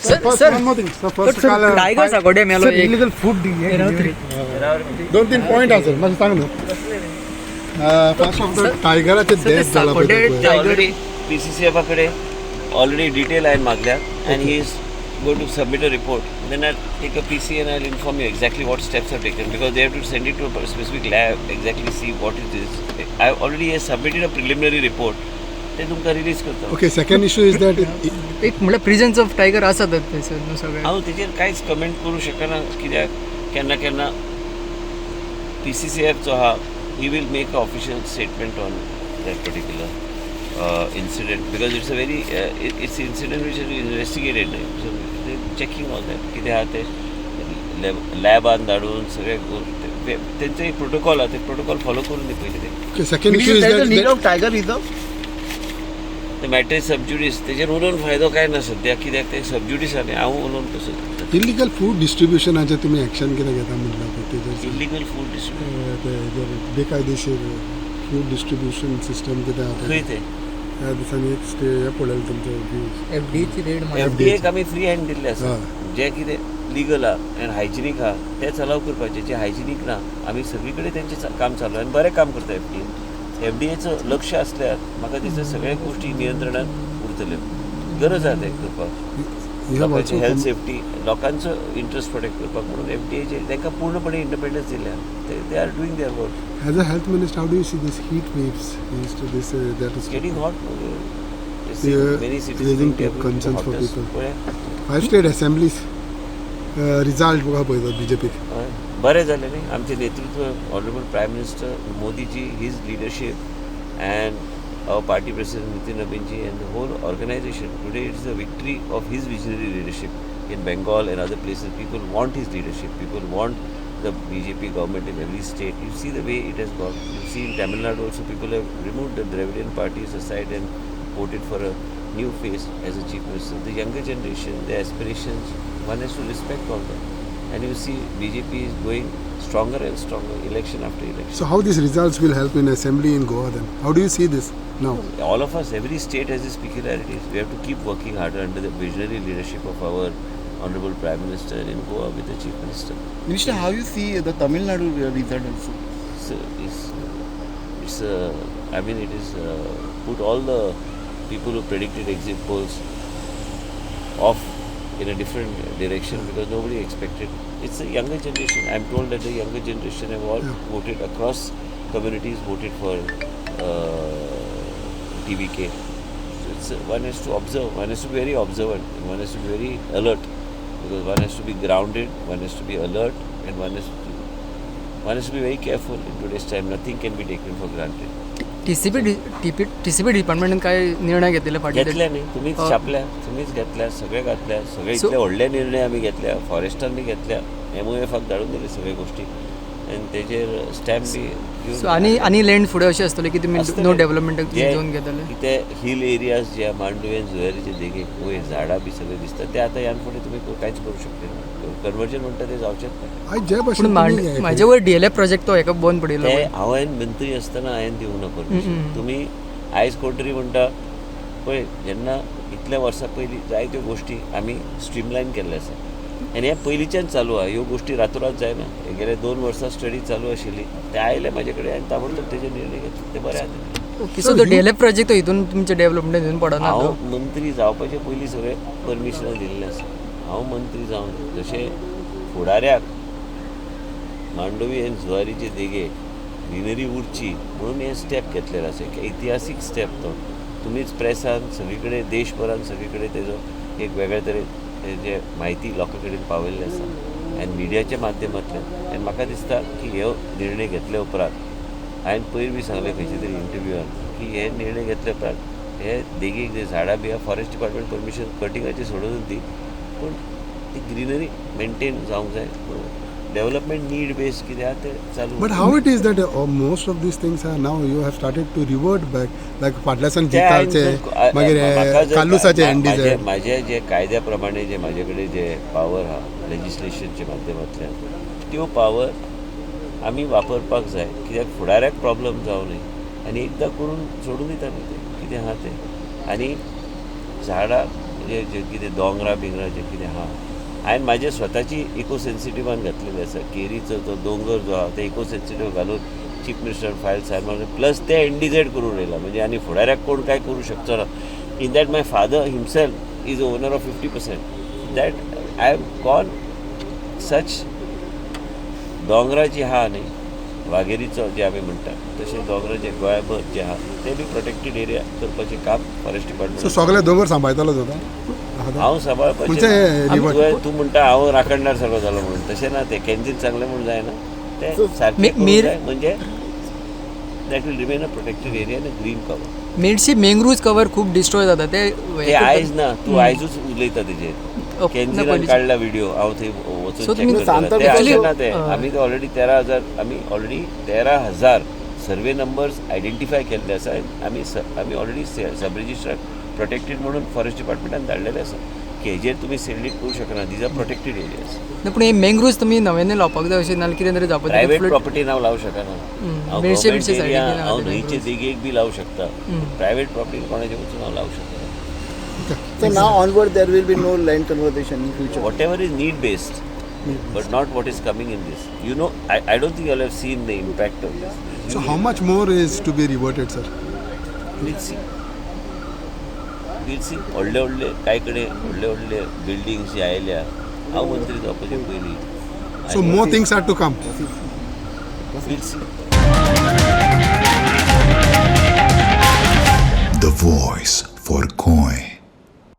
Sir, one more thing. So first tiger साकोडे मेलो एक illegal food delivery. 2-3 पॉइंट आसत मातशें सांग न्हू. फर्स्ट ऑफ द टायगराचे डेथ जाला पळय. ऑलरेडी PCCF कडे ऑलरेडी डिटेल हांवें मागल्या and he is going to submit a report. Then I'll take a PC and I'll inform you exactly what steps are taken because they have to send it to a specific lab, exactly see what it is. I already submitted a preliminary report. ते तुमकां release करता. Okay, second issue is that एक म्हणल्यार presence of tiger आसातच थंयसर न्हू सगळे. हांव तेजेर कांयच कमेंट करूं शकना कित्याक केन्ना केन्ना PCCF जो आहा he will make an official statement on that particular incident because it's a very it's incident which is investigated. So they're checking all that. कितें आहा ते लॅबान धाडून सगळे तेंचो एक प्रोटोकॉल आहा ते प्रोटोकॉल फॉलो करून दी पयलीं ते. okay, second issue is that need of tiger reserve. ते मॅटर सबज्युडीस तेजेर उलोवन फायदो काय ना सद्या कित्याक ते सबज्युडीस आनी हांव उलोवन कसो इलिगल फूड डिस्ट्रिब्युशनाचे तुमी एक्शन कितें घेता म्हटलं पळय तेजेर इलिगल फूड डिस्ट्रिब्युशन बेकायदेशीर फूड डिस्ट्रिब्युशन सिस्टम कितें आहा खंय ते ह्या दिसांनी एक हे पळयलें तुमचो व्ह्यूज एफडीची रेड FDA आमी फ्री हँड दिल्ले आसा जे कितें लिगल आहा आनी हायजिनीक आहा तेच अलाव करपाचें जे हायजिनीक ना आमी सगळी कडेन तेंचें काम चालू आनी बरें काम करता FDAचें लक्ष आसल्यार म्हाका दिसता सगळ्या गोश्टी नियंत्रणांत उरतल्यो गरज आहा तें करपाक लोकांची हेल्थ सेफ्टी लोकांचो इंट्रस्ट प्रोटेक्ट करपाक म्हणून FDAचे तांकां पूर्णपणे इंडिपेंडन्स दिल्या they are doing their work. As a health minister, how do you see this heat waves? That is Getting hot. Many cities raising concerns for people. 5 state assemblies result बघा पळयतात BJP. बरें जालें न्ही आमचें नेतृत्व honourable prime minister Modiji his leadership and our party president Nitin Abhinji and the whole organization today it is a victory of his visionary leadership in Bengal and other places. People want his leadership. People want the BJP government in every state. You see the way it has gone. You see in Tamil Nadu also people have removed the Dravidian parties aside and voted for a new face as a chief minister. The younger generation, their aspirations, one has to respect all that. And you see BJP is going stronger and stronger election after election. So how these results will help in assembly in Goa then? How do you see this now? All of us, every state has its peculiarities. We have to keep working harder under the visionary leadership of our Honorable Prime Minister in Goa with the Chief Minister. Minister, how you see the Tamil Nadu result also? I mean, it is put all the people who predicted exit polls off in a different direction because nobody expected. It's a younger generation. I'm told that the younger generation have all voted across communities, voted for TVK. So it's one has to observe, one has to be very observant, and one has to be very alert because one has to be grounded, one has to be alert, and one has to be very careful in today's time. Nothing can be taken for granted. TCP डिपार्टमेंटान काय निर्णय घेतलेले फाटले घेतल्या न्ही तुम्हीच छापल्या तुम्हीच घेतल्या सगळे घातल्या सगळे इतले व्हडले निर्णय आमी घेतल्या फॉरेस्टांनी घेतल्या MOFाक धाडून दिले सगळे गोष्टी आनी तेजेर स्टॅम्प बी घेवन आनी लँड फुडें अशें आसतलें की तुमी नो डेव्हलपमेंटाक घेवन घेतले कितें हिल एरियाज जे मांडुवेन जुवेरीचे देगेक वयर झाडां बी सगळे दिसतात ते आतां ह्यान फुडें तुमी कांयच करूं शकले ना कन्वर्जन म्हणटा ते जावचेच पूण म्हाजे वयर DLF प्रोजेक्ट तो हेका बंद पडिल्लो ते हांवें मंत्री आसतना हांवें दिवंक ना परमिशन तुमी आयज कोण तरी म्हणटा पळय जेन्ना इतल्या वर्सां पयलीं जायत्यो गोश्टी आमी स्ट्रीमलायन केल्ले आसा आनी हे पयलींच्यान चालू आहा ह्यो गोश्टी रातोरात जायना हे गेले 2 वर्सां स्टडी चालू आशिल्ली ते आयले म्हाजे कडेन आनी ताबडतोब तेजे निर्णय घेतले ते बरें जाता. ओके सो तो DLF प्रोजेक्ट हितून तुमचे डेव्हलपमेंट हितून पडना हांव मंत्री जावपाचे पयलीं सगळे परमिशनां दिल्लें आसा हांव मंत्री जावन जशें फुडाऱ्याक मांडवी आनी जुवारीचे देगेक ग्रिनरी उरची म्हणून हे स्टेप घेतलेले आसा एक ऐतिहासीक स्टेप तो तुमीच प्रेसान सगळी कडेन देशभरान सगळी कडेन तेजो एक वेगळे तरेन जे म्हायती लोकां कडेन पावयल्ली आसा आनी मिडियाच्या माध्यमांतल्यान आनी म्हाका दिसता की हे निर्णय घेतल्या उपरांत हांवें पयर बी सांगलें खंयच्या तरी इंटरव्यूआन की हे निर्णय घेतल्या उपरांत हे देगेक जे झाडां बी आहा फॉरेस्ट डिपार्टमेंट परमिशन कटिंगाची सोडून दी पूण ती ग्रिनरी मेंटेन जावंक जाय डेव्हलपमेंट नीड बेस्ड कितें आहा तें चालू. But how it is that most of these things are now you have started to revert back like फाटल्यासान जिताचे मागीर कालुसाचे एंडीचे माझे जे कायद्या प्रमाणे जे माझे कडेन जे पावर आहा लेजिस्लेशनच्या माध्यमांतल्यान त्यो पावर आमी वापरपाक जाय कित्याक फुडाऱ्याक प्रॉब्लम जावं न्हय आनी एकदां करून सोडून दिता न्ही तें कितें आहा तें आनी झाडां म्हणजे जे कितें दोंगरा बिंगरा जे कितें आहा हांवें म्हाजे स्वताची इको सेन्सिटिव्हान घातलेली आसा केरीचो तो दोंगर जो आहा ते इको सेन्सिटिव्ह घालून चीफ मिनिस्टर फायल सायन मारून प्लस ते इंडिकेट करून येयला म्हणजे आनी फुडाऱ्याक कोण काय करूं शकचो ना in that my father himself is owner of 50% that I have gone such दोंगरा जी आहा न्ही वाघेरीचो जे आमी म्हणटात तशें दोंगरा जे गोंयभर जे आहा ते बी प्रोटेक्टेड एरिया करपाचें काम फॉरेस्ट सो डिपार्टमेंट सगळे दोंगर सांबाळतालो तो हांव सांबाळपाचें खंयचे river? तूं म्हणटा हांव राखणदार सगळो जालो म्हणून तशें ना तें कॅन्जीन चांगलें म्हणून जायना ते सारकें करूंक जाय म्हणजे that will remain a protected area आनी ग्रीन कवर मेडशी मेंग्रुव्ज कवर खूप डिस्ट्रॉय जाता ते ते आयज ना तूं आयजूच उलयता तेजेर ओके, ना कॅन्जीनान पयलींचे. काडला व्हिडिओ हांव थंय So वचून तुम्ही चॅक करता ते actually- अशें ना ते आमी ऑलरेडी 13,000 सर्वे नंबर्स आयडेंटिफाय केल्ले आसा आमी ऑलरेडी सब रजिस्टर प्रोटेक्टेड म्हणून फॉरेस्ट डिपार्टमेंटान धाडलेले आसा की हेजेर तुमी सेल्यूट करूं शकना दीज आर प्रोटेक्टेड एरियाज ना पूण हे मेंग्रुव्ज तुमी नव्याने लावपाक जाय अशें नाल्यार कितें तरी जावपाक जाय प्रायवेट फ्लड प्रॉपर्टीन हांव लावूं शकना हांव बेडशे गव्हर्मेंट बिडशे एरिया सायडीन हांव आहा ते न्हंयचे देगेक बी लावं शकता प्रायवेट प्रॉपर्टीन कोणाचे वचून हांव लावं शकता So now onward there will be no land conservation in future. whatever is need based but not what is coming in this I don't think you'll have seen the impact of this So how much more is to be reverted, sir? we'll see व्हडले कांय कडेन व्हडले buildings जे आयल्या हांव मंत्री जावपाचे पयलीं So more things are to come. we'll see The voice for Koi.